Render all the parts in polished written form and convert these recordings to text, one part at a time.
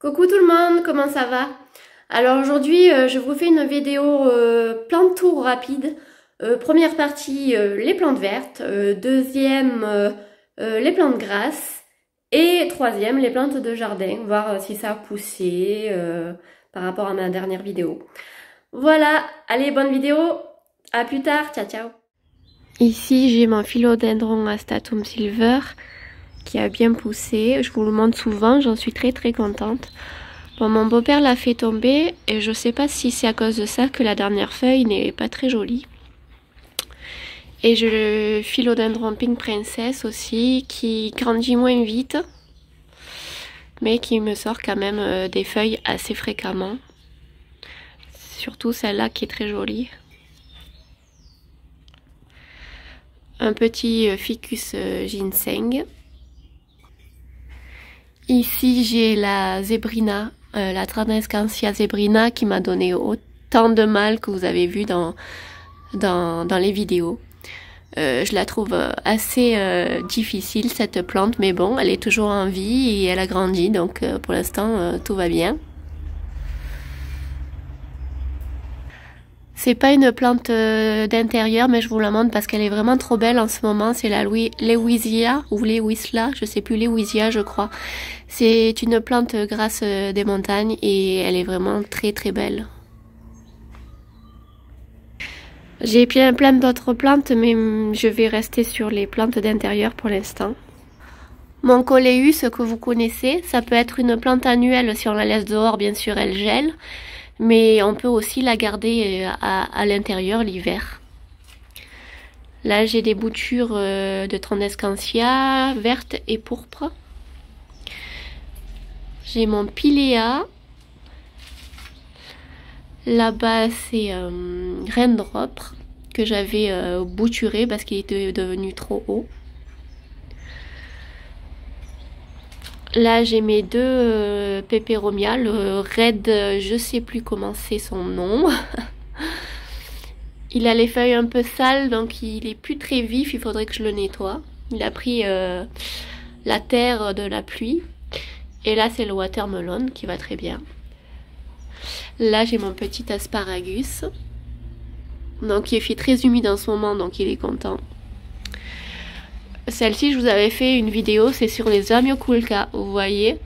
Coucou tout le monde, comment ça va? Alors aujourd'hui je vous fais une vidéo plantes tour rapide. Première partie les plantes vertes, deuxième les plantes grasses et troisième les plantes de jardin, voir si ça a poussé par rapport à ma dernière vidéo. Voilà, allez bonne vidéo, à plus tard, ciao ciao. Ici j'ai mon philodendron Astatum silver qui a bien poussé, je vous le montre souvent, j'en suis très contente. Bon, mon beau-père l'a fait tomber et je sais pas si c'est à cause de ça que la dernière feuille n'est pas très jolie. Et j'ai le philodendron Pink Princess aussi qui grandit moins vite mais qui me sort quand même des feuilles assez fréquemment. Surtout celle-là qui est très jolie. Un petit ficus ginseng. Ici j'ai la zébrina, la Tradescantia zebrina qui m'a donné autant de mal que vous avez vu dans les vidéos. Je la trouve assez difficile cette plante, mais bon, elle est toujours en vie et elle a grandi, donc pour l'instant tout va bien. C'est pas une plante d'intérieur, mais je vous la montre parce qu'elle est vraiment trop belle en ce moment. C'est la Lewisia ou Lewisla, je sais plus, Lewisia je crois. C'est une plante grasse des montagnes et elle est vraiment très belle. J'ai plein d'autres plantes, mais je vais rester sur les plantes d'intérieur pour l'instant. Mon coléus que vous connaissez, ça peut être une plante annuelle si on la laisse dehors, bien sûr elle gèle. Mais on peut aussi la garder à l'intérieur l'hiver. Là j'ai des boutures de Tradescantia vertes et pourpres. J'ai mon pilea. Là-bas c'est Raindrop que j'avais bouturé parce qu'il était devenu trop haut. Là j'ai mes deux peperomia, le Red, je sais plus comment c'est son nom. Il a les feuilles un peu sales donc il est plus très vif, il faudrait que je le nettoie. Il a pris la terre de la pluie. Et là c'est le watermelon qui va très bien. Là j'ai mon petit asparagus. Donc il fait très humide en ce moment donc il est content. Celle-ci, je vous avais fait une vidéo, c'est sur les amioculca, vous voyez.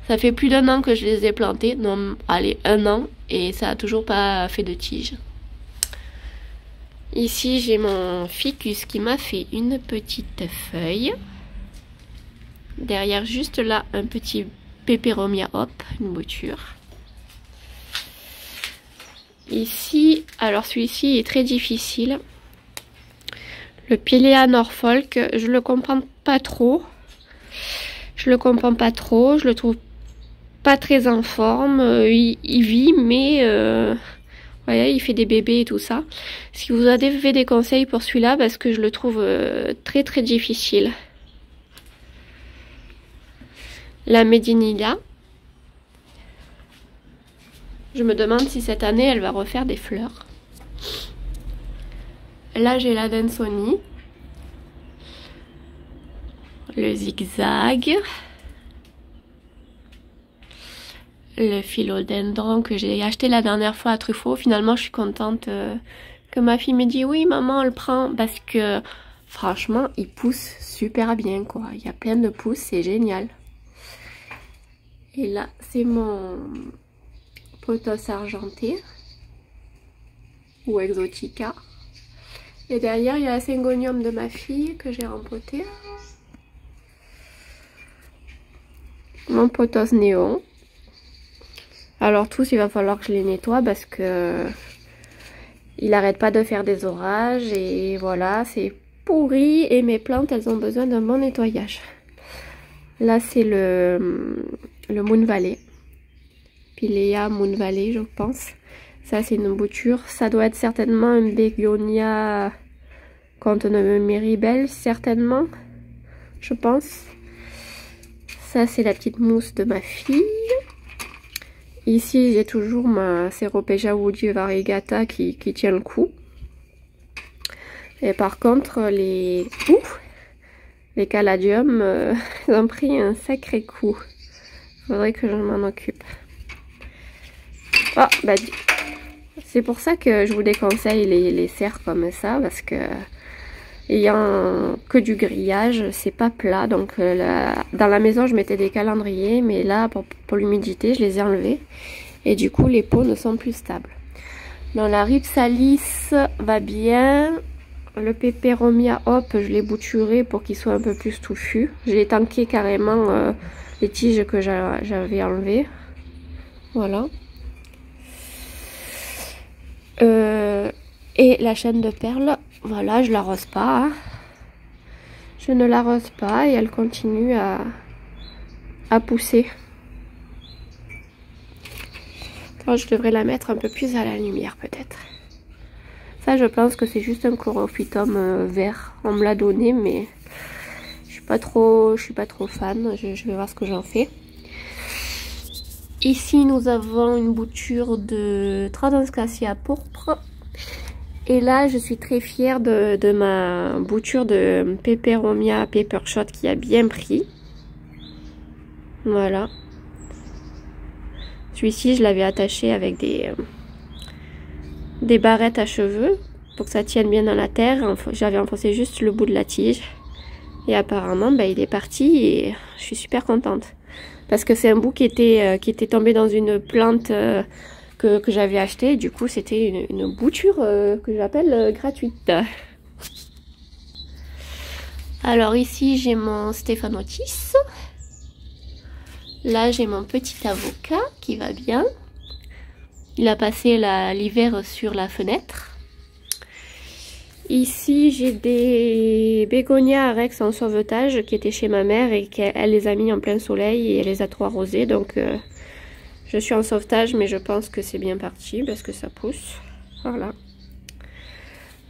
Ça fait plus d'1 an que je les ai plantés, non, allez, 1 an, et ça a toujours pas fait de tige. Ici, j'ai mon ficus qui m'a fait une petite feuille. Derrière, juste là, un petit peperomia, hop, une bouture. Ici, alors celui-ci est très difficile. Le Pilea Norfolk, je le comprends pas trop. Je le trouve pas très en forme. Il vit, mais voyez, il fait des bébés et tout ça. Si vous avez des conseils pour celui-là, parce que je le trouve très difficile. La Medinilla. Je me demande si cette année elle va refaire des fleurs. Là, j'ai la Dansoni, le zigzag, le philodendron que j'ai acheté la dernière fois à Truffaut. Finalement, je suis contente que ma fille me dise oui, maman, on le prend parce que franchement, il pousse super bien, quoi. Il y a plein de pousses, c'est génial. Et là, c'est mon pothos argenté ou exotica. Et derrière, il y a la syngonium de ma fille que j'ai rempoté. Mon pothos néon. Alors tous, il va falloir que je les nettoie parce que il n'arrête pas de faire des orages. Et voilà, c'est pourri. Et mes plantes, elles ont besoin d'un bon nettoyage. Là, c'est le Moon Valley. Pilea Moon Valley, je pense. Ça, c'est une bouture. Ça doit être certainement un bégonia contenant Miribelle, certainement. Je pense. Ça, c'est la petite mousse de ma fille. Ici, j'ai toujours ma Ceropegia woody variegata qui tient le coup. Et par contre, les caladiums, ils ont pris un sacré coup. Faudrait que je m'en occupe. Oh, bah, c'est pour ça que je vous déconseille les serres comme ça, parce que ayant que du grillage, c'est pas plat. Donc dans la maison, je mettais des calendriers, mais là, pour l'humidité, je les ai enlevés. Et du coup, les pots ne sont plus stables. Dans la Ripsalis va bien. Le Peperomia Hop, je l'ai bouturé pour qu'il soit un peu plus touffu. J'ai tanké carrément les tiges que j'avais enlevées. Voilà. Et la chaîne de perles, voilà, je l'arrose pas. Hein. Je ne l'arrose pas et elle continue à pousser. Alors, je devrais la mettre un peu plus à la lumière peut-être. Ça, je pense que c'est juste un chlorophytum vert. On me l'a donné, mais je suis pas trop fan. Je vais voir ce que j'en fais. Ici, nous avons une bouture de Tradons Cassia pourpre. Et là, je suis très fière de ma bouture de Peperomia Paper Shot qui a bien pris. Voilà. Celui-ci, je l'avais attaché avec des barrettes à cheveux pour que ça tienne bien dans la terre. J'avais enfoncé juste le bout de la tige. Et apparemment, bah, il est parti et je suis super contente. Parce que c'est un bout qui était tombé dans une plante que j'avais acheté. Du coup, c'était une bouture que j'appelle gratuite. Alors ici, j'ai mon Stephanotis. Là, j'ai mon petit avocat qui va bien. Il a passé l'hiver sur la fenêtre. Ici, j'ai des bégonias à Rex en sauvetage qui étaient chez ma mère et qu'elle les a mis en plein soleil et elle les a trop arrosés. Donc, je suis en sauvetage, mais je pense que c'est bien parti parce que ça pousse. Voilà.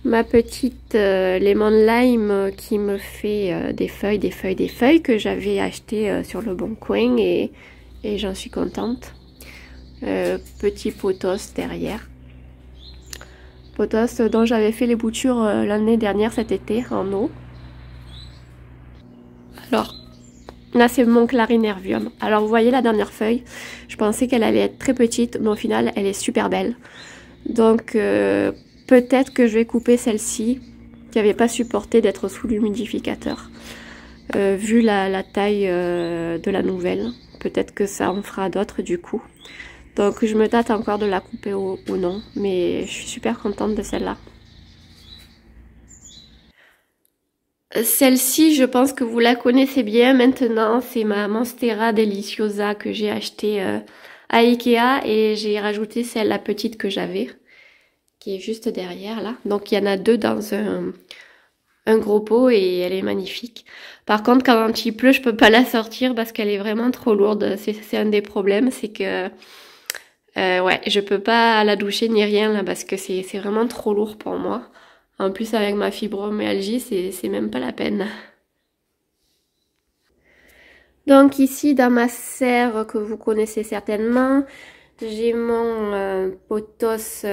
Ma petite lemon lime qui me fait des feuilles que j'avais achetées sur le Bon Coin et j'en suis contente. Petit potos derrière. Potos dont j'avais fait les boutures l'année dernière cet été en eau. Alors là c'est mon clarinervium. Alors vous voyez la dernière feuille, je pensais qu'elle allait être très petite mais au final elle est super belle. Donc peut-être que je vais couper celle-ci qui n'avait pas supporté d'être sous l'humidificateur. Vu la taille de la nouvelle, peut-être que ça en fera d'autres du coup. Donc je me tâte encore de la couper ou non, mais je suis super contente de celle-là. Celle-ci, je pense que vous la connaissez bien maintenant, c'est ma Monstera Deliciosa que j'ai achetée à Ikea et j'ai rajouté celle la petite que j'avais, qui est juste derrière là. Donc il y en a deux dans un gros pot et elle est magnifique. Par contre, quand il pleut, je peux pas la sortir parce qu'elle est vraiment trop lourde. C'est un des problèmes, c'est que ouais, je peux pas la doucher ni rien là parce que c'est vraiment trop lourd pour moi. En plus avec ma fibromyalgie, c'est même pas la peine. Donc ici dans ma serre que vous connaissez certainement, j'ai mon potos,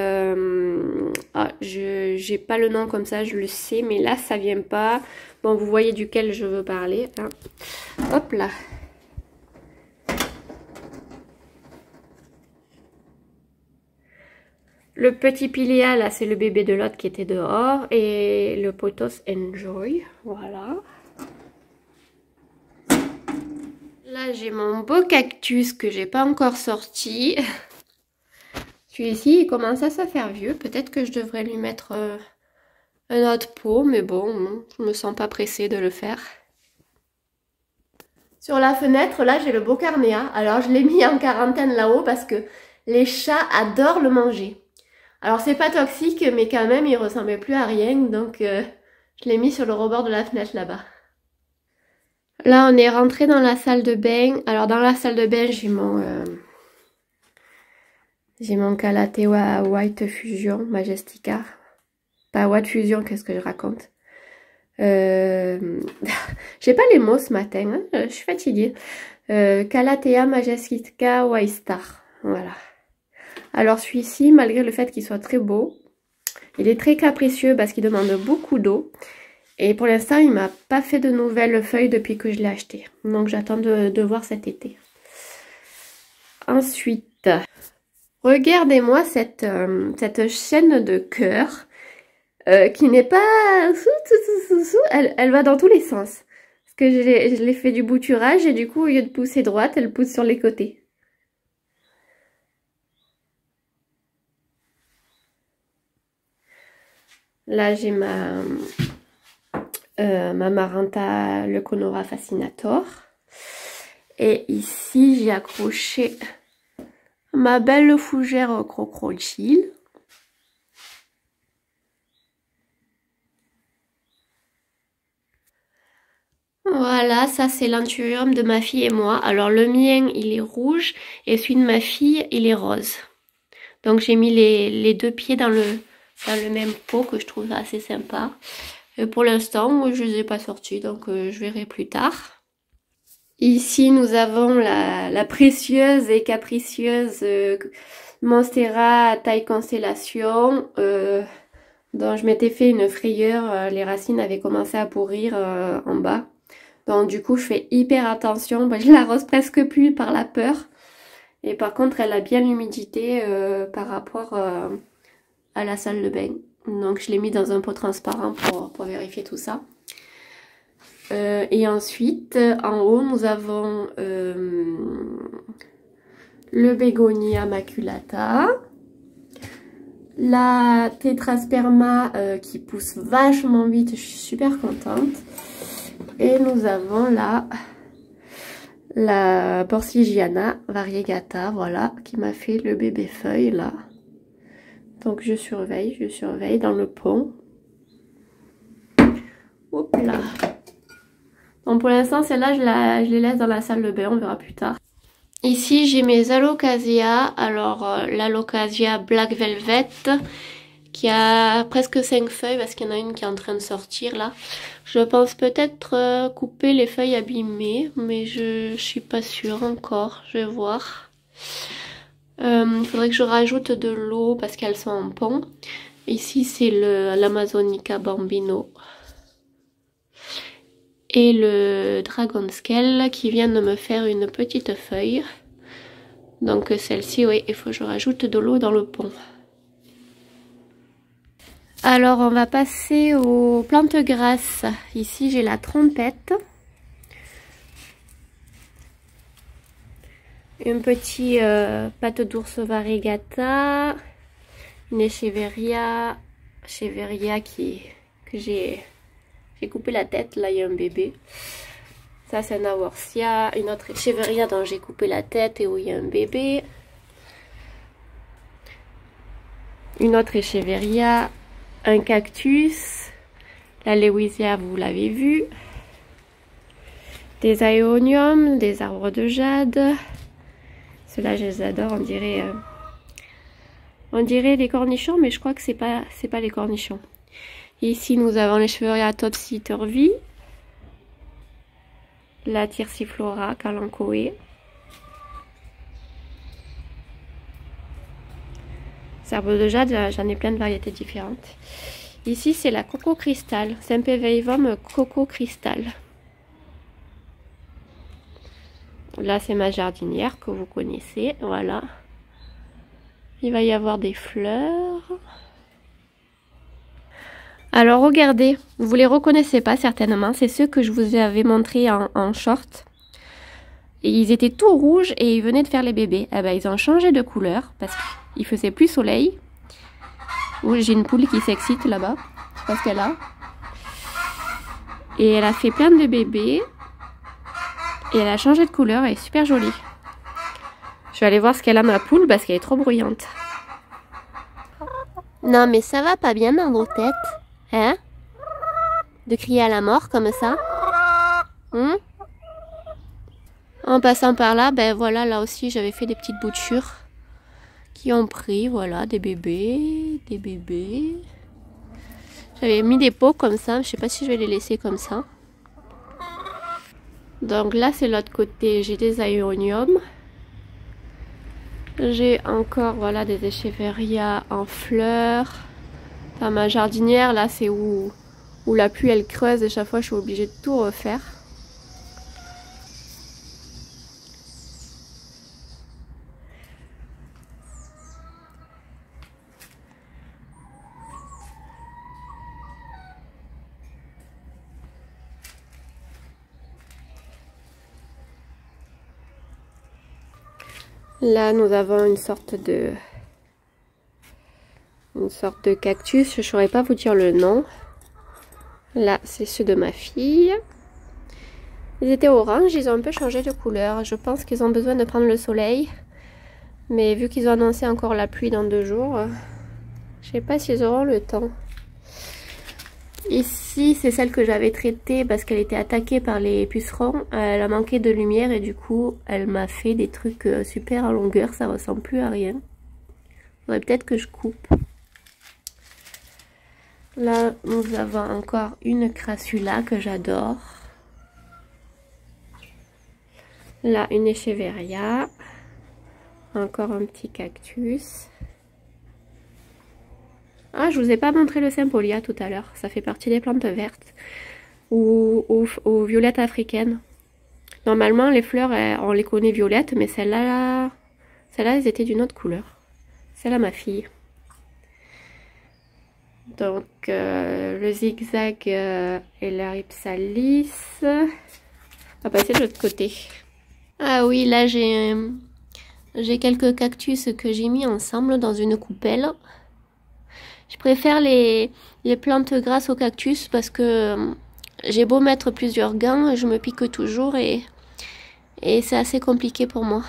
j'ai pas le nom comme ça, je le sais, mais là ça vient pas. Bon, vous voyez duquel je veux parler. Hein. Hop là. Le petit Piléa, là, c'est le bébé de l'autre qui était dehors. Et le Potos Enjoy, voilà. Là, j'ai mon beau cactus que j'ai pas encore sorti. Celui-ci, il commence à se faire vieux. Peut-être que je devrais lui mettre un autre pot, mais bon, je me sens pas pressée de le faire. Sur la fenêtre, là, j'ai le Bocarnea. Alors, je l'ai mis en quarantaine là-haut parce que les chats adorent le manger. Alors c'est pas toxique, mais quand même il ressemblait plus à rien, donc je l'ai mis sur le rebord de la fenêtre là-bas. Là on est rentré dans la salle de bain. Alors dans la salle de bain j'ai mon Calathea White Fusion Majestica. Pas White Fusion, qu'est-ce que je raconte? J'ai pas les mots ce matin, hein, je suis fatiguée. Calathea Majestica White Star, voilà. Alors celui-ci, malgré le fait qu'il soit très beau, il est très capricieux parce qu'il demande beaucoup d'eau. Et pour l'instant, il m'a pas fait de nouvelles feuilles depuis que je l'ai acheté. Donc j'attends de voir cet été. Ensuite, regardez-moi cette chaîne de cœur qui n'est pas... Elle va dans tous les sens. Parce que je l'ai fait du bouturage et du coup, au lieu de pousser droite, elle pousse sur les côtés. Là, j'ai ma Maranta Leuconora Fascinator. Et ici, j'ai accroché ma belle fougère crocodile. Voilà, ça c'est l'anthurium de ma fille et moi. Alors le mien, il est rouge et celui de ma fille, il est rose. Donc j'ai mis les deux pieds dans le même pot que je trouve assez sympa. Et pour l'instant, je ne les ai pas sortis, donc je verrai plus tard. Ici, nous avons la précieuse et capricieuse Monstera taille constellation, dont je m'étais fait une frayeur. Les racines avaient commencé à pourrir en bas. Donc du coup, je fais hyper attention. Je l'arrose presque plus par la peur. Et par contre, elle a bien l'humidité par rapport à la salle de bain. Donc je l'ai mis dans un pot transparent pour vérifier tout ça. Et ensuite, en haut, nous avons le Bégonia maculata, la Tétrasperma qui pousse vachement vite, je suis super contente. Et nous avons la Porcigiana variegata, voilà, qui m'a fait le bébé feuille là. Donc je surveille dans le pont. Hop là. Donc pour l'instant, celle-là, je les laisse dans la salle de bain, on verra plus tard. Ici, j'ai mes alocasia. Alors, l'alocasia Black Velvet, qui a presque 5 feuilles, parce qu'il y en a une qui est en train de sortir, là. Je pense peut-être couper les feuilles abîmées, mais je suis pas sûre encore. Je vais voir. Il faudrait que je rajoute de l'eau, parce qu'elles sont en pont. Ici, c'est l'Amazonica Bambino. Et le Dragon Scale qui vient de me faire une petite feuille. Donc celle-ci, oui, il faut que je rajoute de l'eau dans le pont. Alors on va passer aux plantes grasses. Ici j'ai la trompette. Un petit pâte d'ours variegata. Une Echeveria que j'ai coupé la tête, là il y a un bébé. Ça c'est un Aworsia, une autre Echeveria dont j'ai coupé la tête et où il y a un bébé. Une autre Echeveria, un cactus, la Lewisia vous l'avez vu. Des aéoniums, des arbres de jade. Ceux-là je les adore, on dirait les cornichons, mais je crois que c'est pas les cornichons. Ici, nous avons les Echeveria topsy-turvy, la Thyrsiflora Kalanchoe, ces arbres de jade, j'en ai plein de variétés différentes. Ici, c'est la Coco Cristal, Semperveivum Coco Cristal. Là, c'est ma jardinière que vous connaissez, voilà. Il va y avoir des fleurs. Alors regardez, vous les reconnaissez pas certainement, c'est ceux que je vous avais montré en short. Et ils étaient tout rouges et ils venaient de faire les bébés. Eh ben, ils ont changé de couleur parce qu'il faisait plus soleil. Oh, j'ai une poule qui s'excite là-bas, je sais pas ce qu'elle a. Et elle a fait plein de bébés. Et elle a changé de couleur, elle est super jolie. Je vais aller voir ce qu'elle a ma poule parce qu'elle est trop bruyante. Non mais ça va pas bien dans vos têtes. Hein? De crier à la mort comme ça? En passant par là, ben voilà, là aussi j'avais fait des petites boutures qui ont pris, voilà, des bébés. J'avais mis des pots comme ça, je sais pas si je vais les laisser comme ça. Donc là c'est l'autre côté, j'ai des aéoniums. J'ai encore, voilà, des Echeveria en fleurs. Dans ma jardinière, là, c'est où la pluie, elle creuse. Et chaque fois, je suis obligée de tout refaire. Là, nous avons une sorte de cactus. Je ne saurais pas vous dire le nom. Là, c'est ceux de ma fille. Ils étaient orange, ils ont un peu changé de couleur. Je pense qu'ils ont besoin de prendre le soleil. Mais vu qu'ils ont annoncé encore la pluie dans 2 jours, je ne sais pas s'ils auront le temps. Ici, c'est celle que j'avais traitée parce qu'elle était attaquée par les pucerons. Elle a manqué de lumière et du coup, elle m'a fait des trucs super en longueur. Ça ressemble plus à rien. Faudrait peut-être que je coupe. Là, nous avons encore une crassula que j'adore. Là, une echeveria. Encore un petit cactus. Ah, je vous ai pas montré le Sympolia tout à l'heure. Ça fait partie des plantes vertes. Ou violettes africaines. Normalement, les fleurs, on les connaît violettes, mais celles-là, elles étaient d'une autre couleur. Celle-là, ma fille. Donc, le zigzag et la ripsalis. On va passer de l'autre côté. Ah oui, là, j'ai quelques cactus que j'ai mis ensemble dans une coupelle. Je préfère les plantes grasses aux cactus parce que j'ai beau mettre plusieurs gants, je me pique toujours et c'est assez compliqué pour moi.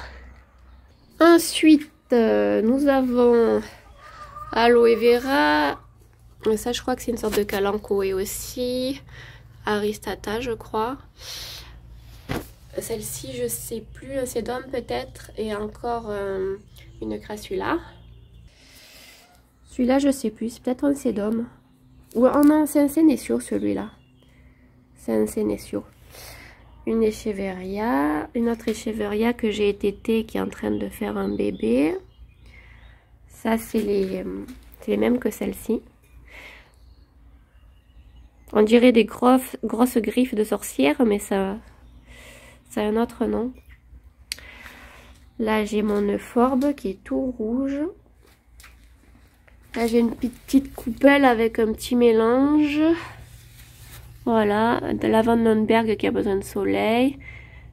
Ensuite, nous avons aloe vera. Ça, je crois que c'est une sorte de kalanchoé aussi. Aristata, je crois. Celle-ci, je sais plus, un sédum peut-être. Et encore une crassula. Celui-là, je sais plus, c'est peut-être un sédum. Ou oh non, c'est un sénécio celui-là. C'est un sénécio. Une echeveria. Une autre echeveria que j'ai tétée qui est en train de faire un bébé. Ça, c'est les mêmes que celle-ci. On dirait des grosses griffes de sorcière, mais ça a un autre nom. Là, j'ai mon euphorbes qui est tout rouge. Là, j'ai une petite coupelle avec un petit mélange. Voilà, de la Vandenberg qui a besoin de soleil.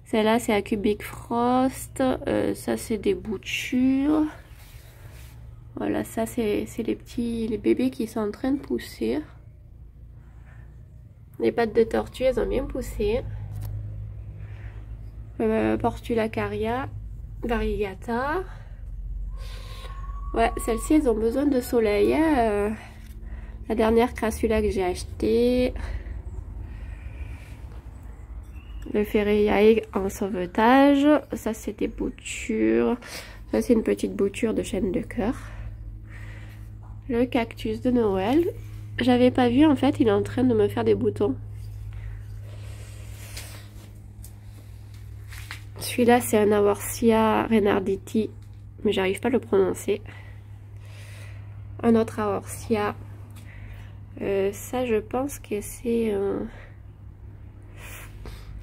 Celle-là, c'est à Cubic Frost. Ça, c'est des boutures. Voilà, ça, c'est les bébés qui sont en train de pousser. Les pattes de tortue, elles ont bien poussé. Portulacaria, variegata. Ouais, celles-ci, elles ont besoin de soleil. Hein. La dernière crassula que j'ai achetée. Le Ferreiae en sauvetage. Ça, c'est des boutures. Ça, c'est une petite bouture de chêne de cœur. Le cactus de Noël. J'avais pas vu, en fait, il est en train de me faire des boutons. Celui-là, c'est un Aorsia renarditi, mais j'arrive pas à le prononcer. Un autre Aorsia. Ça, je pense que c'est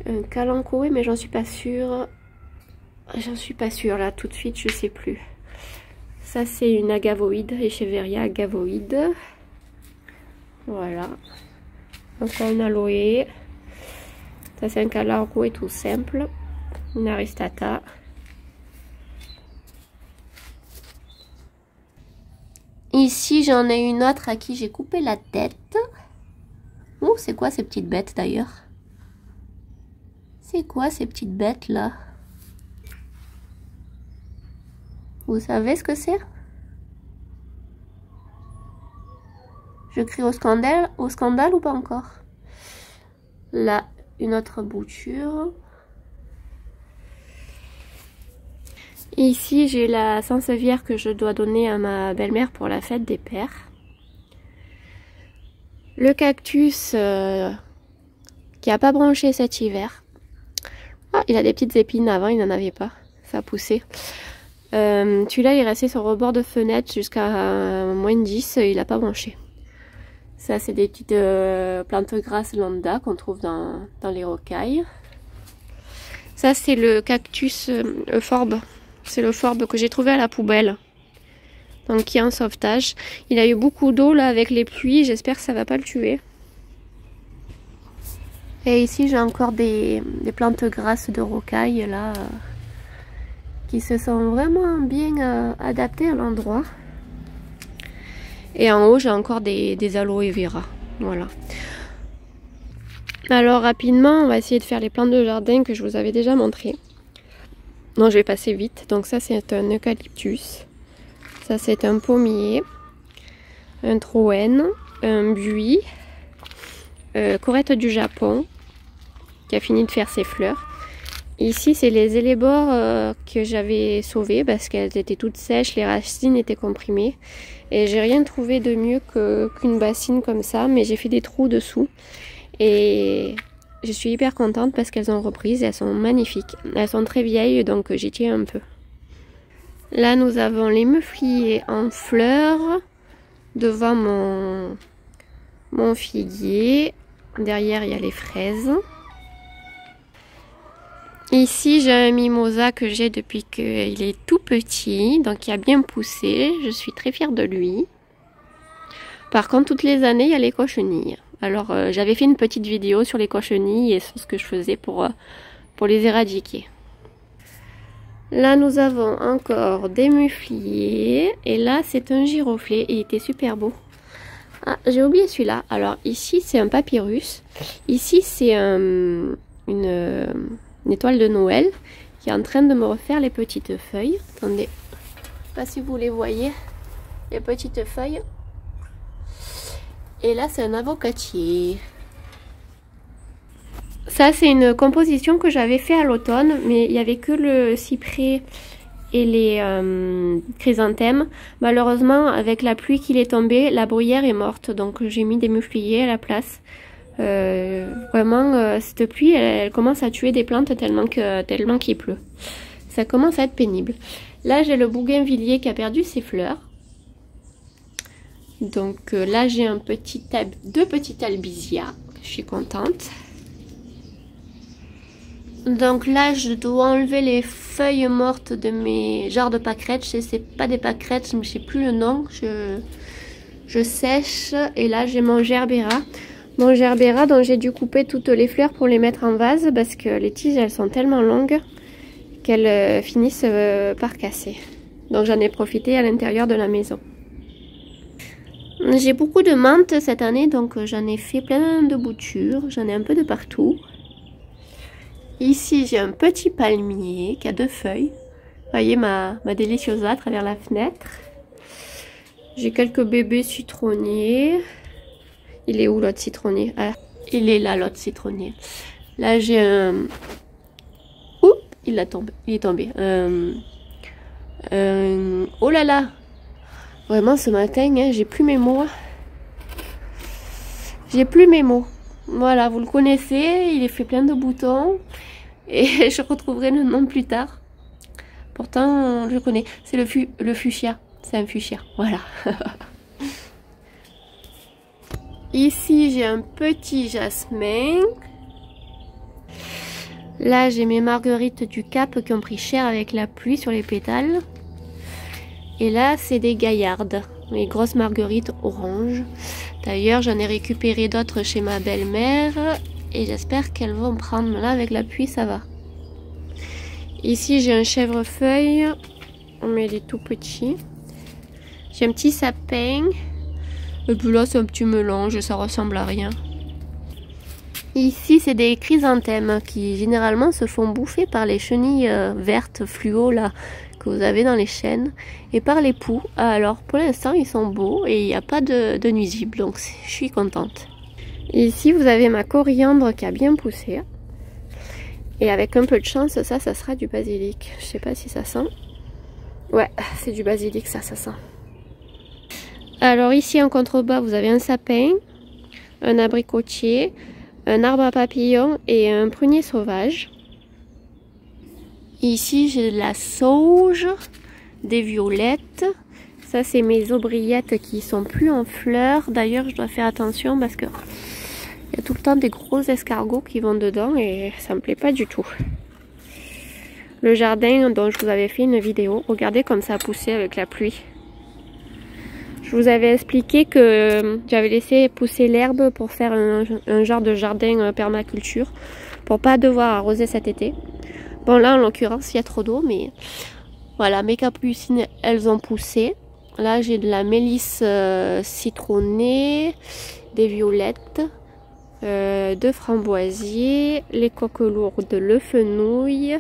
un kalanchoé, mais j'en suis pas sûre. J'en suis pas sûre, là, tout de suite, je sais plus. Ça, c'est une agavoïde, Echeveria agavoïde. Voilà. Encore un aloe. Ça, c'est un kalanchoé tout simple. Une aristata. Ici, j'en ai une autre à qui j'ai coupé la tête. Oh, c'est quoi ces petites bêtes d'ailleurs? C'est quoi ces petites bêtes là? Vous savez ce que c'est? Je crie au scandale ou pas encore? Là, une autre bouture. Ici, j'ai la sansevieria que je dois donner à ma belle-mère pour la fête des pères. Le cactus qui n'a pas branché cet hiver. Ah, il a des petites épines avant, il n'en avait pas. Ça a poussé. Celui-là, il est resté sur le rebord de fenêtre jusqu'à moins 10, il n'a pas branché. Ça, c'est des petites plantes grasses lambda qu'on trouve dans les rocailles. Ça, c'est le cactus euphorbes. C'est l'euphorbes que j'ai trouvé à la poubelle. Donc, qui est en sauvetage. Il a eu beaucoup d'eau là avec les pluies. J'espère que ça va pas le tuer. Et ici, j'ai encore des plantes grasses de rocaille là. qui se sont vraiment bien adaptés à l'endroit. Et en haut, j'ai encore des aloe vera. Voilà. Alors rapidement, on va essayer de faire les plantes de jardin que je vous avais déjà montré. Non, je vais passer vite. Donc ça, c'est un eucalyptus. Ça, c'est un pommier. Un troène. Un buis. Corette du Japon, qui a fini de faire ses fleurs. Ici, c'est les hellebores que j'avais sauvées parce qu'elles étaient toutes sèches, les racines étaient comprimées. Et j'ai rien trouvé de mieux qu'une bassine comme ça, mais j'ai fait des trous dessous. Et je suis hyper contente parce qu'elles ont repris, elles sont magnifiques. Elles sont très vieilles, donc j'y tiens un peu. Là, nous avons les meufliers en fleurs devant mon figuier. Derrière, il y a les fraises. Ici, j'ai un mimosa que j'ai depuis qu'il est tout petit, donc il a bien poussé. Je suis très fière de lui. Par contre, toutes les années, il y a les cochenilles. Alors, j'avais fait une petite vidéo sur les cochenilles et sur ce que je faisais pour les éradiquer. Là, nous avons encore des mufliers. Et là, c'est un giroflée. Il était super beau. Ah, j'ai oublié celui-là. Alors, ici, c'est un papyrus. Ici, c'est une étoile de Noël qui est en train de me refaire les petites feuilles. Attendez, je sais pas si vous les voyez, les petites feuilles. Et là, c'est un avocatier. Ça, c'est une composition que j'avais fait à l'automne, mais il n'y avait que le cyprès et les chrysanthèmes. Malheureusement, avec la pluie qui est tombée, la bruyère est morte, donc j'ai mis des mufliers à la place. Vraiment, cette pluie, elle commence à tuer des plantes tellement qu'il pleut. Ça commence à être pénible. Là, j'ai le bougainvillier qui a perdu ses fleurs. Donc là, j'ai deux petites albizia. Je suis contente. Donc là, je dois enlever les feuilles mortes de mes jarres de pâquerettes. C'est pas des pâquerettes, je ne sais plus le nom. Je sèche. Et là, j'ai mon gerbera. Mon gerbera dont j'ai dû couper toutes les fleurs pour les mettre en vase parce que les tiges elles sont tellement longues qu'elles finissent par casser. Donc j'en ai profité à l'intérieur de la maison. J'ai beaucoup de menthe cette année, donc j'en ai fait plein de boutures. J'en ai un peu de partout. Ici j'ai un petit palmier qui a 2 feuilles. Vous voyez ma déliciosa à travers la fenêtre. J'ai quelques bébés citronniers. Il est où l'autre citronnier? Ah, il est là l'autre citronnier. Là j'ai un... Ouh, il est tombé. Oh là là! Vraiment ce matin, hein, j'ai plus mes mots. J'ai plus mes mots. Voilà, vous le connaissez, il est fait plein de boutons. Et je retrouverai le nom plus tard. Pourtant, je le connais. C'est le fuchsia. C'est un fuchsia, voilà. Ici, j'ai un petit jasmin. Là, j'ai mes marguerites du Cap qui ont pris cher avec la pluie sur les pétales. Et là, c'est des gaillardes, mes grosses marguerites orange. D'ailleurs, j'en ai récupéré d'autres chez ma belle-mère. Et j'espère qu'elles vont prendre. Là, avec la pluie, ça va. Ici, j'ai un chèvrefeuille. Mais il est tout petit. J'ai un petit sapin. Et puis là, c'est un petit mélange, ça ressemble à rien. Ici, c'est des chrysanthèmes qui généralement se font bouffer par les chenilles vertes fluo là que vous avez dans les chênes et par les poux. Alors pour l'instant, ils sont beaux et il n'y a pas de nuisibles, donc je suis contente. Ici, vous avez ma coriandre qui a bien poussé. Et avec un peu de chance, ça sera du basilic. Je sais pas si ça sent. Ouais, c'est du basilic, ça sent. Alors ici en contrebas, vous avez un sapin, un abricotier, un arbre à papillons et un prunier sauvage. Ici j'ai de la sauge, des violettes. Ça c'est mes aubriettes qui sont plus en fleurs. D'ailleurs je dois faire attention parce que il y a tout le temps des gros escargots qui vont dedans et ça me plaît pas du tout. Le jardin dont je vous avais fait une vidéo, regardez comme ça a poussé avec la pluie. Je vous avais expliqué que j'avais laissé pousser l'herbe pour faire un genre de jardin permaculture pour pas devoir arroser cet été. Bon là en l'occurrence il y a trop d'eau mais Voilà, mes capucines, elles ont poussé. Là, j'ai de la mélisse citronnée, des violettes, de framboisier, les coques lourdes, le fenouil,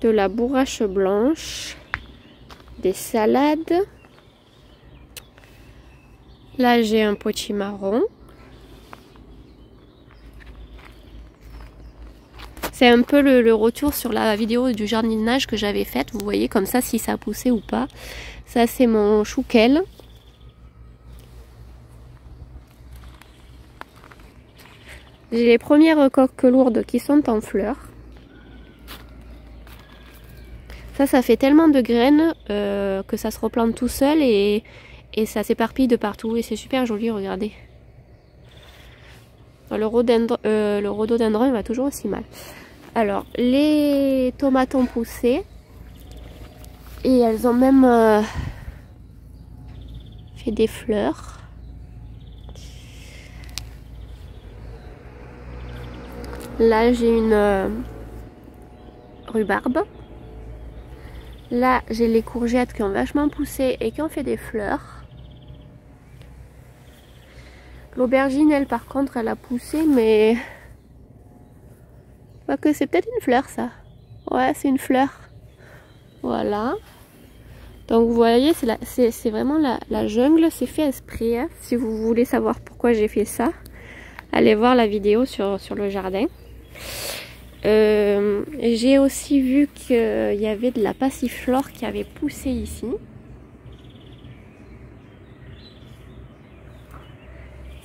de la bourrache blanche, des salades. Là, j'ai un potimarron. C'est un peu le retour sur la vidéo du jardinage que j'avais faite. Vous voyez comme ça si ça a poussé ou pas. Ça, c'est mon chouquel. J'ai les premières coques lourdes qui sont en fleurs. Ça fait tellement de graines que ça se replante tout seul et ça s'éparpille de partout. Et c'est super joli, regardez. Le rhododendron, il va toujours aussi mal. Alors, les tomates ont poussé. Et elles ont même fait des fleurs. Là, j'ai une rhubarbe. Là, j'ai les courgettes qui ont vachement poussé et qui ont fait des fleurs. L'aubergine, elle, par contre, elle a poussé, mais... Pas que c'est peut-être une fleur, ça. Ouais, c'est une fleur. Voilà. Donc, vous voyez, c'est vraiment la jungle. C'est fait exprès. Hein. Si vous voulez savoir pourquoi j'ai fait ça, allez voir la vidéo sur le jardin. J'ai aussi vu qu'il y avait de la passiflore qui avait poussé ici.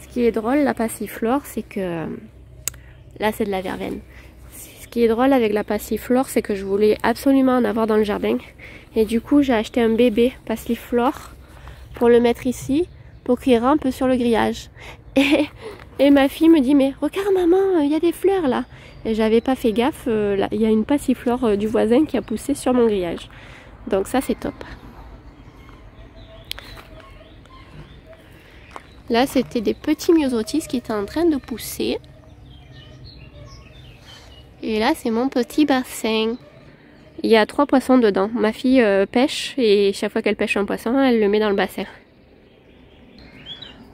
Ce qui est drôle, la passiflore, c'est que... Là, c'est de la verveine. Ce qui est drôle avec la passiflore, c'est que je voulais absolument en avoir dans le jardin. Et du coup, j'ai acheté un bébé passiflore pour le mettre ici, pour qu'il rampe sur le grillage. Et ma fille me dit, mais regarde maman, il y a des fleurs là. Et j'avais pas fait gaffe, il y a une passiflore du voisin qui a poussé sur mon grillage. Donc ça, c'est top. Là, c'était des petits myosotis qui étaient en train de pousser. Et là, c'est mon petit bassin. Il y a 3 poissons dedans. Ma fille pêche et chaque fois qu'elle pêche un poisson, elle le met dans le bassin.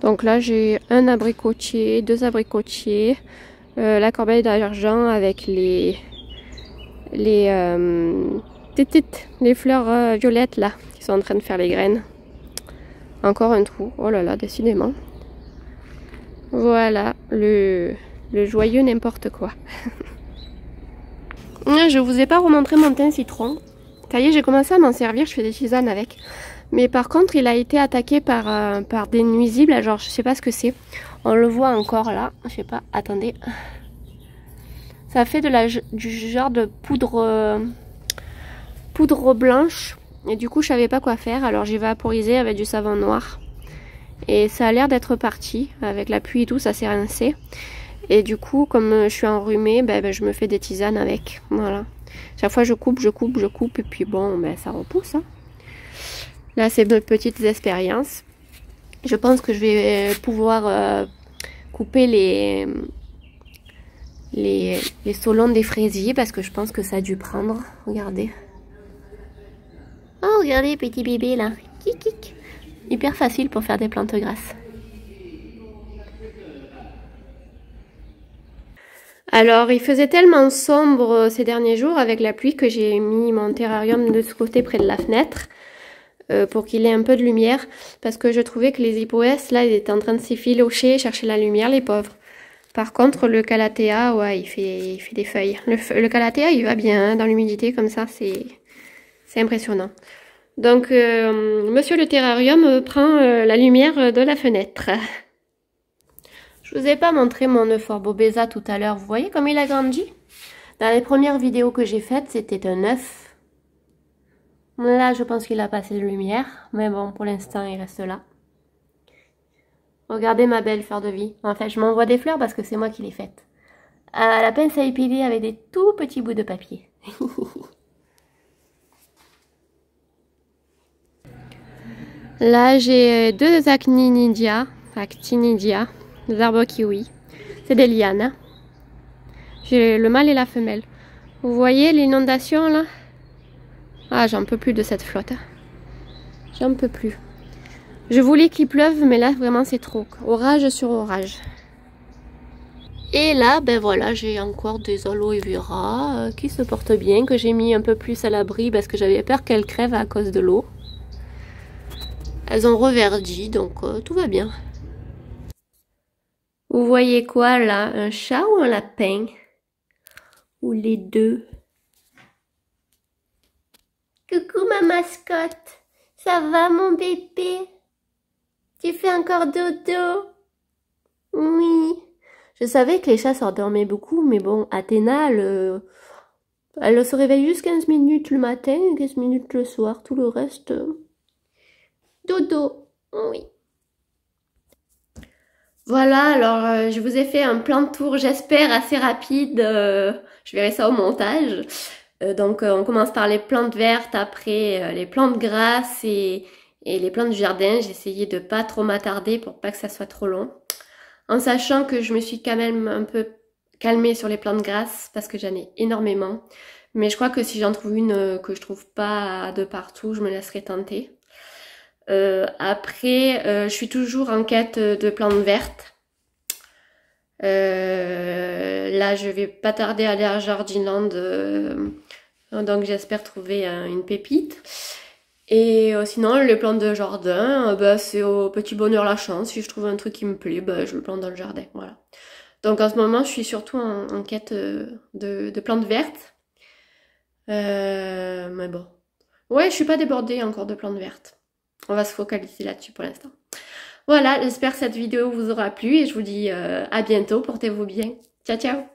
Donc là, j'ai un abricotier, 2 abricotiers, la corbeille d'argent avec les fleurs violettes là, qui sont en train de faire les graines. Encore un trou. Oh là là, décidément. Voilà, le joyeux n'importe quoi. Je vous ai pas remontré mon thym citron. Ça y est, j'ai commencé à m'en servir, je fais des tisanes avec. Mais par contre, il a été attaqué par des nuisibles, genre je sais pas ce que c'est. On le voit encore là, je sais pas, attendez. Ça fait du genre de poudre blanche. Et du coup, je savais pas quoi faire, alors j'ai vaporisé avec du savon noir. Et ça a l'air d'être parti, avec la pluie et tout, ça s'est rincé. Et du coup, comme je suis enrhumée, je me fais des tisanes avec. Voilà. Chaque fois, je coupe, et puis bon, ça repousse. Hein. Là, c'est de petites expériences. Je pense que je vais pouvoir couper les solons des fraisiers, parce que je pense que ça a dû prendre. Regardez. Oh, regardez, petit bébé, là. Kik. Hyper facile pour faire des plantes grasses. Alors, il faisait tellement sombre ces derniers jours avec la pluie que j'ai mis mon terrarium de ce côté près de la fenêtre pour qu'il ait un peu de lumière, parce que je trouvais que les hippoès, là, ils étaient en train de s'effilocher, chercher la lumière, les pauvres. Par contre, le calathea, ouais, il fait des feuilles. Le calathea, il va bien hein, dans l'humidité, comme ça, c'est impressionnant. Donc, monsieur le terrarium prend la lumière de la fenêtre. Je vous ai pas montré mon œuf Orbobesa tout à l'heure. Vous voyez comme il a grandi? Dans les premières vidéos que j'ai faites, c'était un œuf. Là, je pense qu'il a passé de lumière. Mais bon, pour l'instant, il reste là. Regardez ma belle fleur de vie. En fait, je m'envoie des fleurs parce que c'est moi qui les faites. La pince à épiler avec des tout petits bouts de papier. Là, j'ai 2 actinidia, des arbres kiwi. C'est des lianes. Hein. J'ai le mâle et la femelle. Vous voyez l'inondation là? Ah, j'en peux plus de cette flotte. J'en peux plus. Je voulais qu'il pleuve, mais là, vraiment, c'est trop. Orage sur orage. Et là, ben voilà, j'ai encore des aloe vera qui se portent bien, que j'ai mis un peu plus à l'abri parce que j'avais peur qu'elles crèvent à cause de l'eau. Elles ont reverdi, donc tout va bien. Vous voyez quoi là? Un chat ou un lapin? Ou les deux? Coucou ma mascotte, ça va mon bébé? Tu fais encore dodo? Oui. Je savais que les chats s'endormaient beaucoup, mais bon, Athéna, elle se réveille juste 15 minutes le matin et 15 minutes le soir. Tout le reste, dodo. Oui. Voilà, alors je vous ai fait un plan de tour, j'espère, assez rapide. Je verrai ça au montage. Donc on commence par les plantes vertes, après les plantes grasses et les plantes du jardin. J'ai essayé de pas trop m'attarder pour pas que ça soit trop long. En sachant que je me suis quand même un peu calmée sur les plantes grasses parce que j'en ai énormément. Mais je crois que si j'en trouve une que je trouve pas de partout, je me laisserai tenter. Après, je suis toujours en quête de plantes vertes. Là, je vais pas tarder à aller à Jardinland, donc j'espère trouver une pépite. Et sinon, les plantes de jardin, bah, c'est au petit bonheur la chance. Si je trouve un truc qui me plaît, bah, je le plante dans le jardin. Voilà. Donc en ce moment, je suis surtout en quête de plantes vertes. Mais bon. Ouais, je suis pas débordée encore de plantes vertes. On va se focaliser là-dessus pour l'instant. Voilà, j'espère que cette vidéo vous aura plu et je vous dis à bientôt. Portez-vous bien. Ciao, ciao!